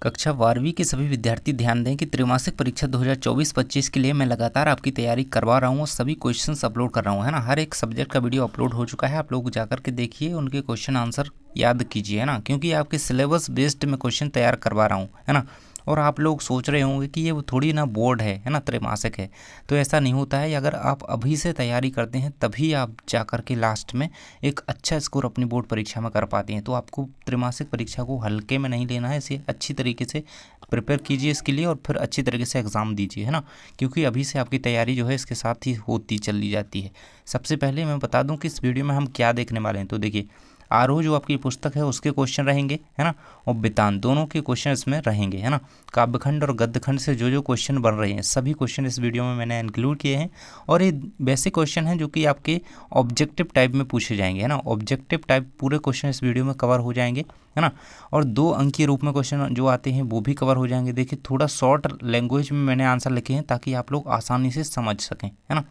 कक्षा 12वीं के सभी विद्यार्थी ध्यान दें कि त्रैमासिक परीक्षा 2024-25 के लिए मैं लगातार आपकी तैयारी करवा रहा हूँ और सभी क्वेश्चंस अपलोड कर रहा हूँ, है ना। हर एक सब्जेक्ट का वीडियो अपलोड हो चुका है, आप लोग जाकर के देखिए, उनके क्वेश्चन आंसर याद कीजिए, है ना, क्योंकि आपके सिलेबस बेस्ड में क्वेश्चन तैयार करवा रहा हूँ, है ना। और आप लोग सोच रहे होंगे कि ये वो थोड़ी ना बोर्ड है ना, त्रैमासिक है, तो ऐसा नहीं होता है। अगर आप अभी से तैयारी करते हैं तभी आप जा कर के लास्ट में एक अच्छा स्कोर अपनी बोर्ड परीक्षा में कर पाते हैं। तो आपको त्रैमासिक परीक्षा को हल्के में नहीं लेना है, इसे अच्छी तरीके से प्रिपेयर कीजिए इसके लिए और फिर अच्छी तरीके से एग्ज़ाम दीजिए, है ना, क्योंकि अभी से आपकी तैयारी जो है इसके साथ ही होती चली जाती है। सबसे पहले मैं बता दूं कि इस वीडियो में हम क्या देखने वाले हैं। तो देखिए, आरोह जो आपकी पुस्तक है उसके क्वेश्चन रहेंगे, है ना, और बितान दोनों के क्वेश्चन इसमें रहेंगे, है ना। काव्यखंड और गद्यखंड से जो जो क्वेश्चन बन रहे हैं सभी क्वेश्चन इस वीडियो में मैंने इंक्लूड किए हैं। और ये वैसे क्वेश्चन हैं जो कि आपके ऑब्जेक्टिव टाइप में पूछे जाएंगे, है ना। ऑब्जेक्टिव टाइप पूरे क्वेश्चन इस वीडियो में कवर हो जाएंगे, है ना। और 2 अंक के रूप में क्वेश्चन जो आते हैं वो भी कवर हो जाएंगे। देखिए, थोड़ा शॉर्ट लैंग्वेज में मैंने आंसर लिखे हैं ताकि आप लोग आसानी से समझ सकें, है ना।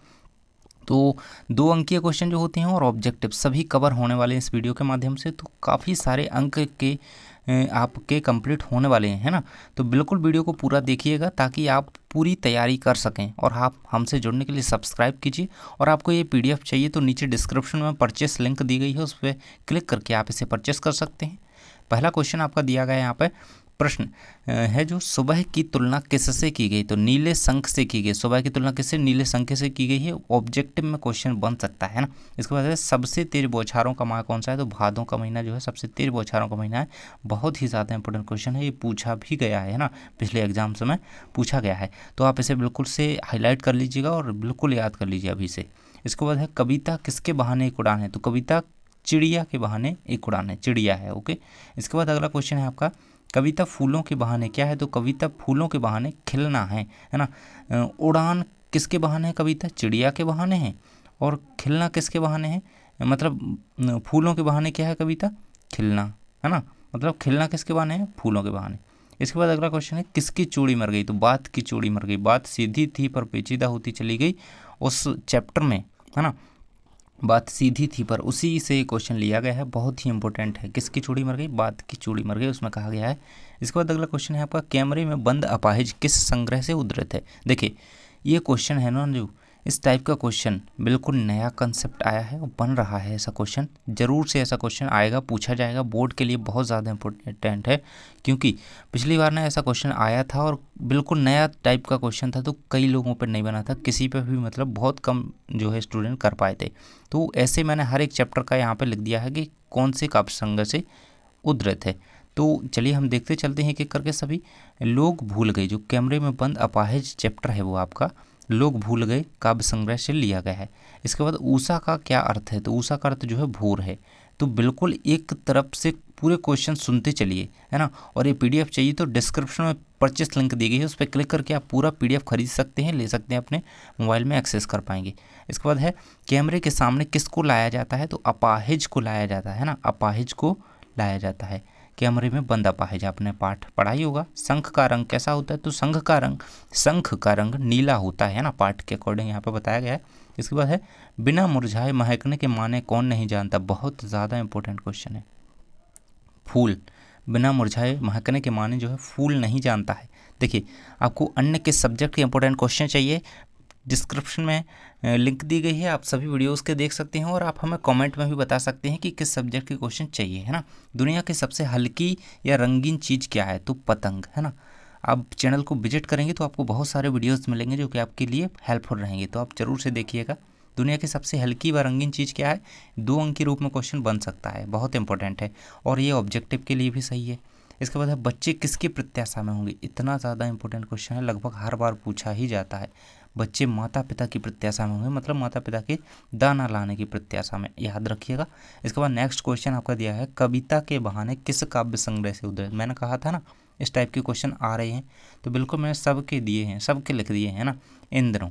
तो 2 अंकीय क्वेश्चन जो होते हैं और ऑब्जेक्टिव सभी कवर होने वाले हैं इस वीडियो के माध्यम से। तो काफ़ी सारे अंक के आपके कंप्लीट होने वाले हैं, है ना। तो बिल्कुल वीडियो को पूरा देखिएगा ताकि आप पूरी तैयारी कर सकें। और आप हमसे जुड़ने के लिए सब्सक्राइब कीजिए। और आपको ये पीडीएफ चाहिए तो नीचे डिस्क्रिप्शन में परचेस लिंक दी गई है, उस पर क्लिक करके आप इसे परचेस कर सकते हैं। पहला क्वेश्चन आपका दिया गया है यहाँ पे, प्रश्न है जो सुबह की तुलना किससे की गई, तो नीले शंख से की गई। सुबह की तुलना किससे, नीले शंख से की गई है। ऑब्जेक्टिव में क्वेश्चन बन सकता है ना। इसके बाद है सबसे तेज बौछारों का माह कौन सा है, तो भादों का महीना जो है सबसे तेज बौछारों का महीना है। बहुत ही ज़्यादा इंपॉर्टेंट क्वेश्चन है, ये पूछा भी गया है ना, पिछले एग्जाम्स में पूछा गया है। तो आप इसे बिल्कुल से हाईलाइट कर लीजिएगा और बिल्कुल याद कर लीजिए अभी से। इसके बाद है कविता किसके बहाने एक उड़ान है, तो कविता चिड़िया के बहाने एक उड़ान है, चिड़िया है, ओके। इसके बाद अगला क्वेश्चन है आपका, कविता फूलों के बहाने क्या है, तो कविता फूलों के बहाने खिलना है ना। उड़ान किसके बहाने है, कविता चिड़िया के बहाने है। और खिलना किसके बहाने है, मतलब फूलों के बहाने क्या है, कविता खिलना, है ना। मतलब खिलना किसके बहाने है, फूलों के बहाने। इसके बाद अगला क्वेश्चन है किसकी चूड़ी मर गई, तो बात की चूड़ी मर गई। बात सीधी थी पर पेचीदा होती चली गई उस चैप्टर में, है ना। बात सीधी थी पर उसी से क्वेश्चन लिया गया है, बहुत ही इंपॉर्टेंट है। किसकी चूड़ी मर गई, बात की चूड़ी मर गई, उसमें कहा गया है। इसके बाद अगला क्वेश्चन है आपका, कैमरे में बंद अपाहिज किस संग्रह से उद्धृत है। देखिए, ये क्वेश्चन है ना, जो इस टाइप का क्वेश्चन बिल्कुल नया कंसेप्ट आया है और बन रहा है। ऐसा क्वेश्चन ज़रूर से ऐसा क्वेश्चन आएगा, पूछा जाएगा, बोर्ड के लिए बहुत ज़्यादा इंपॉर्टेंट है। क्योंकि पिछली बार ना ऐसा क्वेश्चन आया था और बिल्कुल नया टाइप का क्वेश्चन था, तो कई लोगों पर नहीं बना था, किसी पे भी मतलब बहुत कम जो है स्टूडेंट कर पाए थे। तो ऐसे मैंने हर एक चैप्टर का यहाँ पे लिख दिया है कि कौन से काव्य संग्रह से उद्धृत है। तो चलिए हम देखते चलते हैं एक-एक करके सभी। लोग भूल गए, जो कैमरे में बंद अपाहिज चैप्टर है वो आपका लोग भूल गए काव्य संग्रह से लिया गया है। इसके बाद ऊषा का क्या अर्थ है, तो ऊषा का अर्थ जो है भोर है। तो बिल्कुल एक तरफ से पूरे क्वेश्चन सुनते चलिए, है ना। और ये पीडीएफ चाहिए तो डिस्क्रिप्शन में परचेस लिंक दी गई है, उस पर क्लिक करके आप पूरा पीडीएफ खरीद सकते हैं, ले सकते हैं, अपने मोबाइल में एक्सेस कर पाएंगे। इसके बाद है कैमरे के सामने किसको लाया जाता है, तो अपाहिज को लाया जाता है ना, अपाहिज को लाया जाता है। कैमरे में बंद अपाहिज आपने पाठ पढ़ा ही होगा। शंख का रंग कैसा होता है, तो शंख का रंग नीला होता है ना, पाठ के अकॉर्डिंग यहाँ पे बताया गया है। इसके बाद है बिना मुरझाए महकने के माने कौन नहीं जानता। बहुत ज़्यादा इंपॉर्टेंट क्वेश्चन है। फूल बिना मुरझाए महकने के माने जो है फूल नहीं जानता है। देखिए, आपको अन्य के सब्जेक्ट के इंपॉर्टेंट क्वेश्चन चाहिए, डिस्क्रिप्शन में लिंक दी गई है, आप सभी वीडियोस के देख सकते हैं। और आप हमें कमेंट में भी बता सकते हैं कि किस सब्जेक्ट के क्वेश्चन चाहिए, है ना। दुनिया की सबसे हल्की या रंगीन चीज़ क्या है, तो पतंग, है ना। आप चैनल को विजिट करेंगे तो आपको बहुत सारे वीडियोस मिलेंगे जो कि आपके लिए हेल्पफुल रहेंगे, तो आप जरूर से देखिएगा। दुनिया की सबसे हल्की व रंगीन चीज़ क्या है, 2 अंक के रूप में क्वेश्चन बन सकता है, बहुत इंपॉर्टेंट है। और ये ऑब्जेक्टिव के लिए भी सही है। इसके बाद है बच्चे किसकी प्रत्याशा में होंगे। इतना ज़्यादा इंपॉर्टेंट क्वेश्चन है, लगभग हर बार पूछा ही जाता है। बच्चे माता पिता की प्रत्याशा में होंगे, मतलब माता पिता के दाना लाने की प्रत्याशा में, याद रखिएगा। इसके बाद नेक्स्ट क्वेश्चन आपका दिया है, कविता के बहाने किस काव्य संग्रह से उद्धृत। मैंने कहा था ना इस टाइप के क्वेश्चन आ रहे हैं, तो बिल्कुल मैंने सबके दिए हैं, सबके लिख दिए हैं ना। इन दिनों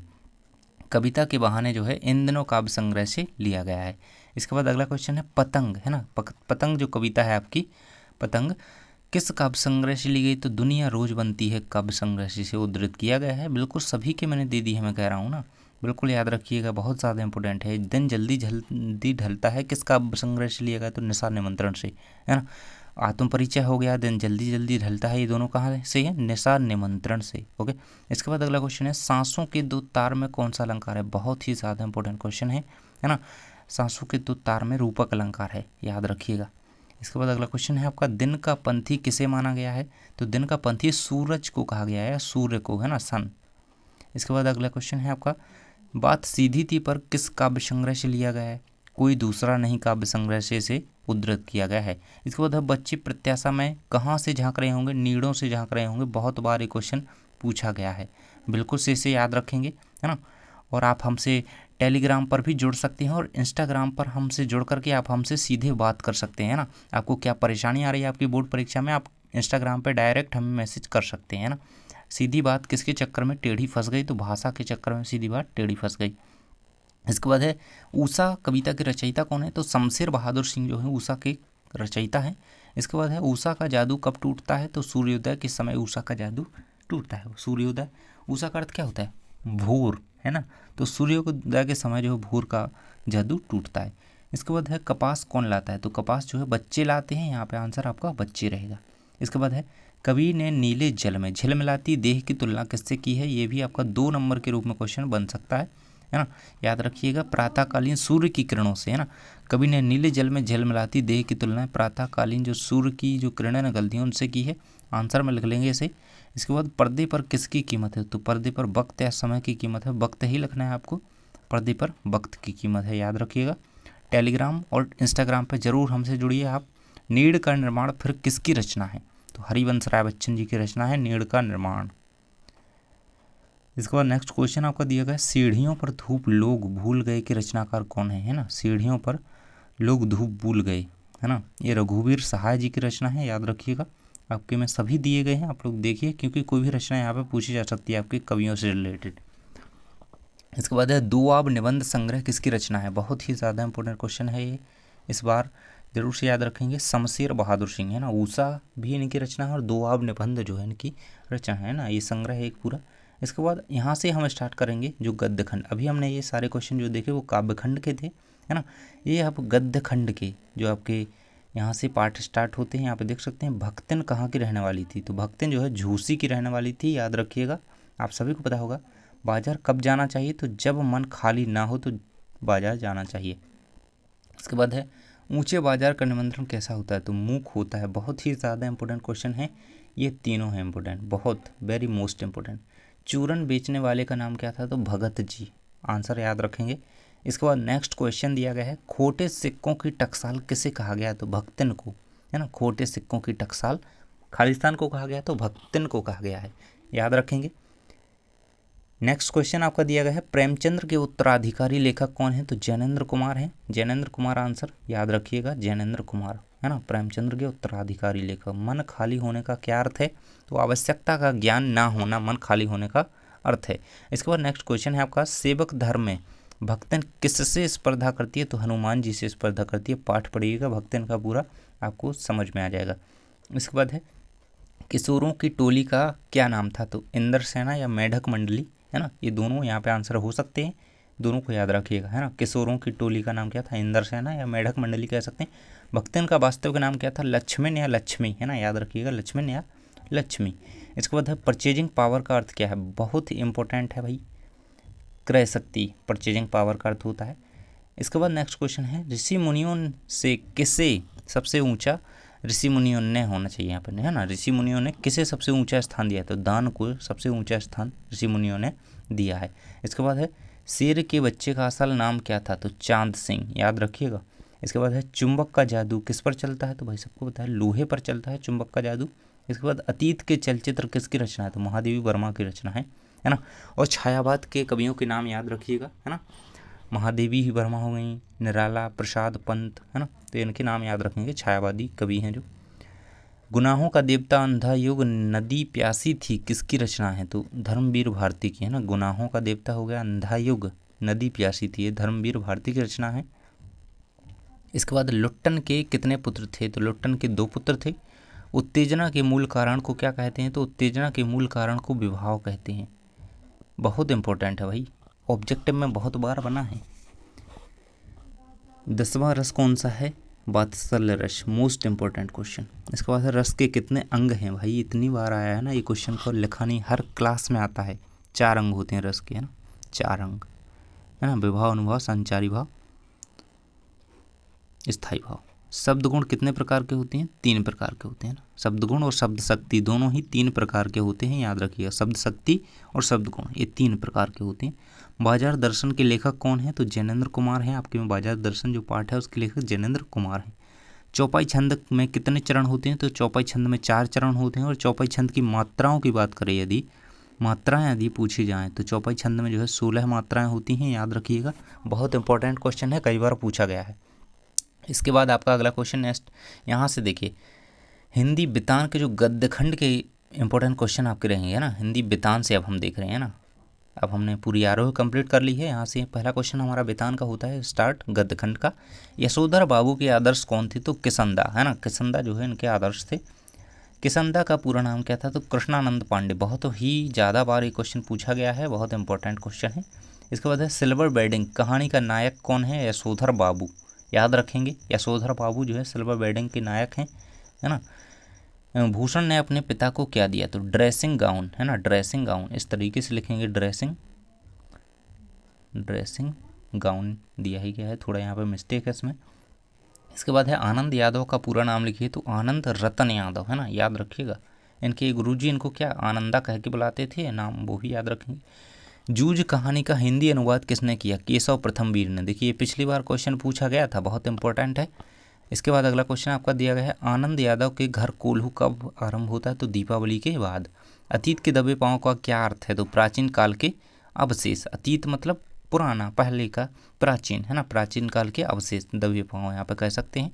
कविता के बहाने जो है इन दिनों काव्य संग्रह से लिया गया है। इसके बाद अगला क्वेश्चन है पतंग, है ना। पतंग जो कविता है आपकी, पतंग किस काव्य संग्रह से ली गई, तो दुनिया रोज बनती है काव्य संग्रह से उद्धृत किया गया है। बिल्कुल सभी के मैंने दे दी है, मैं कह रहा हूँ ना, बिल्कुल याद रखिएगा, बहुत ज़्यादा इंपॉर्टेंट है। दिन जल्दी ढलता है किस काव्य संग्रह से लिया गया, तो निशा निमंत्रण से, है ना। आत्म परिचय हो गया, देन जल्दी जल्दी ढलता है, ये दोनों कहाँ से है? निशा निमंत्रण से। ओके, इसके बाद अगला क्वेश्चन है सांसों के दो तार में कौन सा अलंकार है? बहुत ही ज़्यादा इंपॉर्टेंट क्वेश्चन है ना। सांसों के दो तार में रूपक अलंकार है, याद रखिएगा। इसके बाद अगला क्वेश्चन है आपका दिन का पंथी किसे माना गया है? तो दिन का पंथी सूरज को कहा गया है, सूर्य को, है ना, सन। इसके बाद अगला क्वेश्चन है आपका बात सीधी थी पर किस काव्य संग्रह से लिया गया है? कोई दूसरा नहीं काव्य संग्रह से उद्धृत किया गया है। इसके बाद बच्चे प्रत्याशा में कहाँ से झांक रहे होंगे? नीड़ों से झांक रहे होंगे। बहुत बार ये क्वेश्चन पूछा गया है, बिल्कुल से इसे याद रखेंगे, है ना। और आप हमसे टेलीग्राम पर भी जुड़ सकते हैं और इंस्टाग्राम पर हमसे जुड़ करके आप हमसे सीधे बात कर सकते हैं ना। आपको क्या परेशानी आ रही है आपकी बोर्ड परीक्षा में, आप इंस्टाग्राम पर डायरेक्ट हमें मैसेज कर सकते हैं ना। सीधी बात किसके चक्कर में टेढ़ी फंस गई? तो भाषा के चक्कर में सीधी बात टेढ़ी फंस गई। इसके बाद है ऊषा कविता के रचयिता कौन है? तो शमशेर बहादुर सिंह जो है ऊषा के रचयिता है। इसके बाद है ऊषा का जादू कब टूटता है? तो सूर्योदय के समय ऊषा का जादू टूटता है। सूर्योदय, ऊषा का अर्थ क्या होता है? भोर, है ना। तो सूर्योदय के समय जो है भोर का जादू टूटता है। इसके बाद है कपास कौन लाता है? तो कपास जो है बच्चे लाते हैं, यहाँ पे आंसर आपका बच्चे रहेगा। इसके बाद है कवि ने नीले जल में झिलमिलाती देह की तुलना किससे की है? ये भी आपका 2 नंबर के रूप में क्वेश्चन बन सकता है ना। याद रखिएगा प्रातःकालीन सूर्य की किरणों से, है ना। कवि ने नीले जल में झिलमिलाती देह की तुलना प्रातःकालीन जो सूर्य की जो किरणें निकलती हैं उनसे की है। आंसर में लिख लेंगे इसे। इसके बाद पर्दे पर किसकी कीमत है? तो पर्दे पर वक्त या समय की कीमत है, वक्त ही लिखना है आपको। पर्दे पर वक्त की कीमत है, याद रखिएगा। टेलीग्राम और इंस्टाग्राम पर जरूर हमसे जुड़िए आप। नीड़ का निर्माण फिर किसकी रचना है? तो हरिवंश राय बच्चन जी की रचना है नीड़ का निर्माण। इसके बाद नेक्स्ट क्वेश्चन आपका दिया गया सीढ़ियों पर धूप लोग भूल गए के रचनाकार कौन है ना। सीढ़ियों पर लोग धूप भूल गए, है ना, ये रघुवीर सहाय जी की रचना है, याद रखिएगा। आपके में सभी दिए गए हैं, आप लोग देखिए, क्योंकि कोई भी रचना यहाँ पे पूछी जा सकती है आपके कवियों से रिलेटेड। इसके बाद है दोआब निबंध संग्रह किसकी रचना है? बहुत ही ज़्यादा इंपॉर्टेंट क्वेश्चन है ये, इस बार जरूर से याद रखेंगे। शमशेर बहादुर सिंह, है ना। ऊषा भी इनकी रचना है और दोआब निबंध जो है इनकी रचना है ना, ये संग्रह है एक पूरा। इसके बाद यहाँ से हम स्टार्ट करेंगे जो गद्य खंड। अभी हमने ये सारे क्वेश्चन जो देखे वो काव्य खंड के थे, है ना। ये आप गद्य खंड के जो आपके यहाँ से पाठ स्टार्ट होते हैं, यहाँ पे देख सकते हैं भक्तिन कहाँ की रहने वाली थी? तो भक्तिन जो है झूसी की रहने वाली थी, याद रखिएगा, आप सभी को पता होगा। बाजार कब जाना चाहिए? तो जब मन खाली ना हो तो बाजार जाना चाहिए। इसके बाद है ऊंचे बाजार का निमंत्रण कैसा होता है? तो मूक होता है। बहुत ही ज़्यादा इंपॉर्टेंट क्वेश्चन है, ये तीनों हैं इंपॉर्टेंट, बहुत वेरी मोस्ट इंपॉर्टेंट। चूरन बेचने वाले का नाम क्या था? तो भगत जी, आंसर याद रखेंगे। इसके बाद नेक्स्ट क्वेश्चन दिया गया है खोटे सिक्कों की टकसाल किसे कहा गया? तो भक्तिन को, है ना। खोटे सिक्कों की टकसाल खालिस्तान को कहा गया, तो भक्तिन को कहा गया है, याद रखेंगे। नेक्स्ट क्वेश्चन आपका दिया गया है प्रेमचंद्र के उत्तराधिकारी लेखक कौन है? तो जैनेन्द्र कुमार है, जैनेन्द्र कुमार आंसर, याद रखिएगा, जैनेन्द्र कुमार, है ना। प्रेमचंद्र के उत्तराधिकारी लेखक। मन खाली होने का क्या अर्थ है? तो आवश्यकता का ज्ञान ना होना मन खाली होने का अर्थ है। इसके बाद नेक्स्ट क्वेश्चन है आपका सेवक धर्म में भक्तन किससे स्पर्धा करती है? तो हनुमान जी से स्पर्धा करती है। पाठ पढ़िएगा भक्तन का पूरा, आपको समझ में आ जाएगा। इसके बाद है किशोरों की टोली का क्या नाम था? तो इंद्र सेना या मेढक मंडली, है ना। ये दोनों यहाँ पे आंसर हो सकते हैं, दोनों को याद रखिएगा, है ना। किशोरों की टोली का नाम क्या था? इंद्र सेना या मेढक मंडली कह सकते हैं। भक्तन का वास्तविक नाम क्या था? लक्ष्मण या लक्ष्मी, है ना, याद रखिएगा, लक्ष्मण या लक्ष्मी। इसके बाद है परचेजिंग पावर का अर्थ क्या है? बहुत ही इंपॉर्टेंट है भाई, क्रय शक्ति परचेजिंग पावर का अर्थ होता है। इसके बाद नेक्स्ट क्वेश्चन है ऋषि मुनियों से किसे सबसे ऊंचा, ऋषि मुनियों ने होना चाहिए यहाँ पर, है ना, ऋषि मुनियों ने किसे सबसे ऊंचा स्थान दिया? तो दान को सबसे ऊंचा स्थान ऋषि मुनियों ने दिया है। इसके बाद है शेर के बच्चे का असल नाम क्या था? तो चांद सिंह, याद रखिएगा। इसके बाद है चुंबक का जादू किस पर चलता है? तो भाई सबको पता है लोहे पर चलता है चुंबक का जादू। इसके बाद अतीत के चलचित्र किसकी रचना है? तो महादेवी वर्मा की रचना है ना। और छायावाद के कवियों के नाम याद रखिएगा, है ना। महादेवी ही वर्मा हो गई, निराला प्रसाद पंत, है ना, तो इनके नाम याद रखेंगे, छायावादी कवि हैं जो। गुनाहों का देवता अंधा युग नदी प्यासी थी किसकी रचना है? तो धर्मवीर भारती की, है ना। गुनाहों का देवता हो गया अंधा युग नदी प्यासी थी, ये धर्मवीर भारती की रचना है। इसके बाद लुट्टन के कितने पुत्र थे? तो लुट्टन के 2 पुत्र थे। उत्तेजना के मूल कारण को क्या कहते हैं? तो उत्तेजना के मूल कारण को विभाव कहते हैं। बहुत इंपॉर्टेंट है भाई, ऑब्जेक्टिव में बहुत बार बना है। 10वां रस कौन सा है? वात्सल रस, मोस्ट इंपॉर्टेंट क्वेश्चन। इसके बाद है रस के कितने अंग हैं? भाई इतनी बार आया है ना ये क्वेश्चन, को लिखा नहीं, हर क्लास में आता है। 4 अंग होते हैं रस के, है ना, 4 अंग, है ना, विभाव, अनुभाव, संचारी भाव, स्थायी भाव। शब्द गुण कितने प्रकार के होते हैं? 3 प्रकार के होते हैं ना। शब्द गुण और शब्द शक्ति दोनों ही 3 प्रकार के होते हैं, याद रखिएगा। शब्द शक्ति और शब्द गुण ये 3 प्रकार के होते हैं। बाजार दर्शन के लेखक कौन है? तो जैनेन्द्र कुमार हैं आपके में। बाजार दर्शन जो पाठ है उसके लेखक जैनेन्द्र कुमार हैं। चौपाई छंद में कितने चरण होते हैं? तो चौपाई छंद में 4 चरण होते हैं। और चौपाई छंद की मात्राओं की बात करें, यदि मात्राएं यदि पूछी जाएं तो चौपाई छंद में जो है 16 मात्राएं होती हैं, याद रखिएगा। बहुत इंपॉर्टेंट क्वेश्चन है, कई बार पूछा गया है। इसके बाद आपका अगला क्वेश्चन नेक्स्ट यहाँ से देखिए, हिंदी बितान के जो गद्य खंड के इंपॉर्टेंट क्वेश्चन आपके रहेंगे ना, हिंदी बितान से अब हम देख रहे हैं ना। अब हमने पूरी आरोह कंप्लीट कर ली है। यहाँ से पहला क्वेश्चन हमारा बितान का होता है स्टार्ट, गद्य खंड का। यशोधर बाबू के आदर्श कौन थे? तो किसंदा, है ना, किसंदा जो है इनके आदर्श थे। किसंदा का पूरा नाम क्या था? तो कृष्णानंद पांडे। बहुत ही ज़्यादा बार ये क्वेश्चन पूछा गया है, बहुत इंपॉर्टेंट क्वेश्चन है। इसके बाद है सिल्वर बेडिंग कहानी का नायक कौन है? यशोधर बाबू, याद रखेंगे। यशोधर बाबू जो है सिल्वर बेडिंग के नायक हैं, है ना। भूषण ने अपने पिता को क्या दिया? तो ड्रेसिंग गाउन, है ना, ड्रेसिंग गाउन, इस तरीके से लिखेंगे, ड्रेसिंग गाउन दिया ही गया है, थोड़ा यहाँ पे मिस्टेक है इसमें। इसके बाद है आनंद यादव का पूरा नाम लिखिए। तो आनंद रतन यादव, है ना, याद रखिएगा। इनके गुरुजी इनको क्या आनंदा कह के बुलाते थे, नाम वो भी याद रखेंगे। जूझ कहानी का हिंदी अनुवाद किसने किया? केशव प्रथम वीर ने। देखिए पिछली बार क्वेश्चन पूछा गया था, बहुत इंपॉर्टेंट है। इसके बाद अगला क्वेश्चन आपका दिया गया है, आनंद यादव के घर कोल्हू कब आरंभ होता है? तो दीपावली के बाद। अतीत के दबे पाँव का क्या अर्थ है? तो प्राचीन काल के अवशेष। अतीत मतलब पुराना, पहले का, प्राचीन, है ना, प्राचीन काल के अवशेष, दबे पाँव यहाँ पे कह सकते हैं।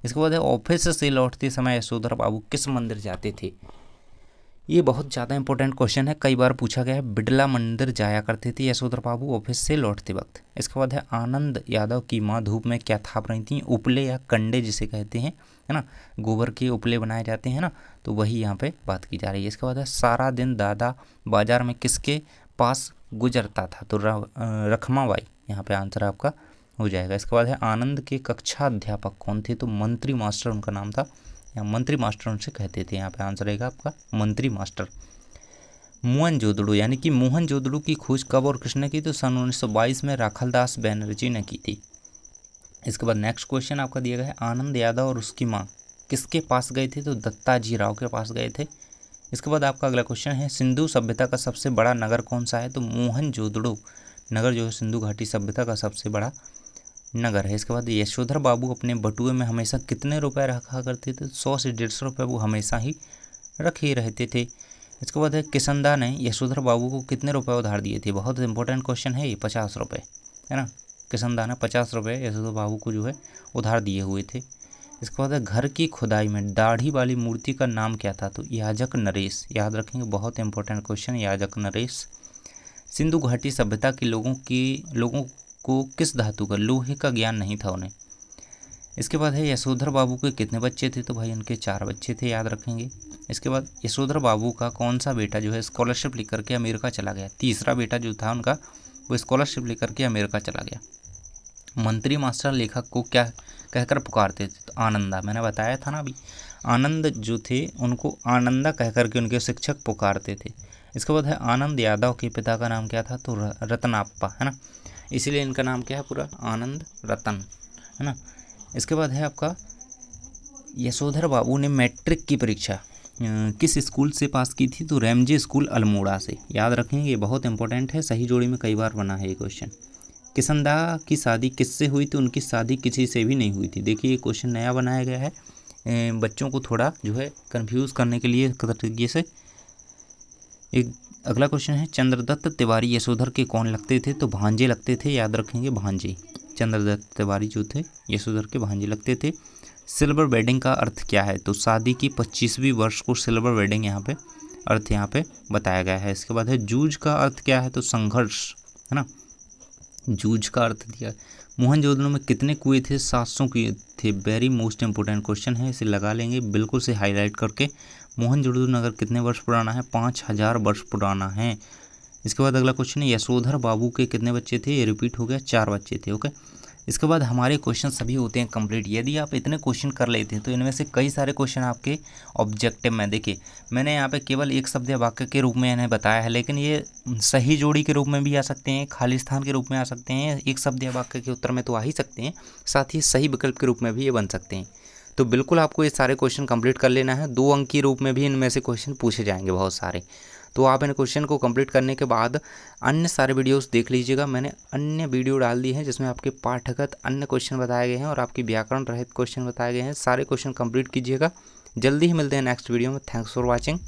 इसके बाद है ऑफिस से लौटते समय यशोधर बाबू किस मंदिर जाते थे? ये बहुत ज़्यादा इंपॉर्टेंट क्वेश्चन है, कई बार पूछा गया है। बिड़ला मंदिर जाया करते थे यशोधर बाबू ऑफिस से लौटते वक्त। इसके बाद है आनंद यादव की माँ धूप में क्या थाप रही थी? उपले या कंडे जिसे कहते हैं, है ना, गोबर के उपले बनाए जाते हैं ना, तो वही यहाँ पे बात की जा रही है। इसके बाद है सारा दिन दादा बाजार में किसके पास गुजरता था? तो रखमाबाई, यहाँ पे आंसर आपका हो जाएगा। इसके बाद है आनंद के कक्षा अध्यापक कौन थे? तो मंत्री मास्टर उनका नाम था, यहाँ मंत्री मास्टर उनसे कहते थे। यहाँ पे आंसर रहेगा आपका मंत्री मास्टर। मोहनजोदड़ो यानी कि मोहनजोदड़ो की खोज कब और किसने की? तो सन 1922 में राखलदास बैनर्जी ने की थी। इसके बाद नेक्स्ट क्वेश्चन आपका दिया गया है, आनंद यादव और उसकी माँ किसके पास गए थे? तो दत्ताजी राव के पास गए थे। इसके बाद आपका अगला क्वेश्चन है, सिंधु सभ्यता का सबसे बड़ा नगर कौन सा है? तो मोहनजोदड़ो नगर जो है सिंधु घाटी सभ्यता का सबसे बड़ा नगर है। इसके बाद यशोधर बाबू अपने बटुए में हमेशा कितने रुपए रखा करते थे? 100 से 150 रुपये वो हमेशा ही रखे रहते थे। इसके बाद है किसंदा ने यशोधर बाबू को कितने रुपए उधार दिए थे? बहुत इंपॉर्टेंट क्वेश्चन है ये, 50 रुपये, है ना। किसंदा ने 50 रुपये यशोधर बाबू को जो है उधार दिए हुए थे। इसके बाद है घर की खुदाई में दाढ़ी वाली मूर्ति का नाम क्या था? तो याजक नरेश, याद रखेंगे, बहुत इंपॉर्टेंट क्वेश्चन, याजक नरेश। सिंधु घाटी सभ्यता के लोगों को किस धातु का, लोहे का ज्ञान नहीं था उन्हें। इसके बाद है यशोधर बाबू के कितने बच्चे थे? तो भाई उनके 4 बच्चे थे, याद रखेंगे। इसके बाद यशोधर बाबू का कौन सा बेटा जो है स्कॉलरशिप लेकर के अमेरिका चला गया? तीसरा बेटा जो था उनका वो स्कॉलरशिप लेकर के अमेरिका चला गया। मंत्री मास्टर लेखक को क्या कहकर पुकारते थे? तो आनंदा, मैंने बताया था ना अभी, आनंद जो थे उनको आनंदा कहकर के उनके शिक्षक पुकारते थे। इसके बाद है आनंद यादव के पिता का नाम क्या था? तो रतनाप्पा, है ना, इसीलिए इनका नाम क्या है पूरा? आनंद रतन, है ना। इसके बाद है आपका यशोधर बाबू ने मैट्रिक की परीक्षा किस स्कूल से पास की थी? तो रैमजे स्कूल अल्मोड़ा से, याद रखेंगे, ये बहुत इंपॉर्टेंट है, सही जोड़ी में कई बार बना है ये क्वेश्चन। किसंदा की शादी किससे हुई? तो उनकी शादी किसी से भी नहीं हुई थी। देखिए ये क्वेश्चन नया बनाया गया है बच्चों को थोड़ा जो है कंफ्यूज करने के लिए तरीके से। एक अगला क्वेश्चन है, चंद्रदत्त तिवारी यशोधर के कौन लगते थे? तो भांजे लगते थे, याद रखेंगे, भांजे। चंद्रदत्त तिवारी जो थे यशोधर के भांजे लगते थे। सिल्वर वेडिंग का अर्थ क्या है? तो शादी की 25वीं वर्ष को सिल्वर वेडिंग यहाँ पे अर्थ यहाँ पे बताया गया है। इसके बाद है जूझ का अर्थ क्या है? तो संघर्ष, है ना, जूझ का अर्थ दिया। मोहनजोदड़ो में कितने कुएं थे? 700 कुएं थे। वेरी मोस्ट इंपोर्टेंट क्वेश्चन है, इसे लगा लेंगे बिल्कुल से हाईलाइट करके। मोहनजोदड़ो नगर कितने वर्ष पुराना है? 5000 वर्ष पुराना है। इसके बाद अगला क्वेश्चन है, यशोधर बाबू के कितने बच्चे थे? ये रिपीट हो गया, 4 बच्चे थे। ओके, इसके बाद हमारे क्वेश्चन सभी होते हैं कंप्लीट। यदि आप इतने क्वेश्चन कर लेते हैं तो इनमें से कई सारे क्वेश्चन आपके ऑब्जेक्टिव में, देखिए मैंने यहाँ पे केवल एक शब्द या वाक्य के रूप में इन्हें बताया है, लेकिन ये सही जोड़ी के रूप में भी आ सकते हैं, खाली स्थान के रूप में आ सकते हैं, एक शब्द या वाक्य के उत्तर में तो आ ही सकते हैं, साथ ही सही विकल्प के रूप में भी ये बन सकते हैं। तो बिल्कुल आपको ये सारे क्वेश्चन कंप्लीट कर लेना है। 2 अंक के रूप में भी इनमें से क्वेश्चन पूछे जाएंगे बहुत सारे। तो आप इन क्वेश्चन को कंप्लीट करने के बाद अन्य सारे वीडियोस देख लीजिएगा। मैंने अन्य वीडियो डाल दी हैं जिसमें आपके पाठगत अन्य क्वेश्चन बताए गए हैं और आपकी व्याकरण रहित क्वेश्चन बताए गए हैं। सारे क्वेश्चन कंप्लीट कीजिएगा। जल्दी ही मिलते हैं नेक्स्ट वीडियो में। Thanks for watching.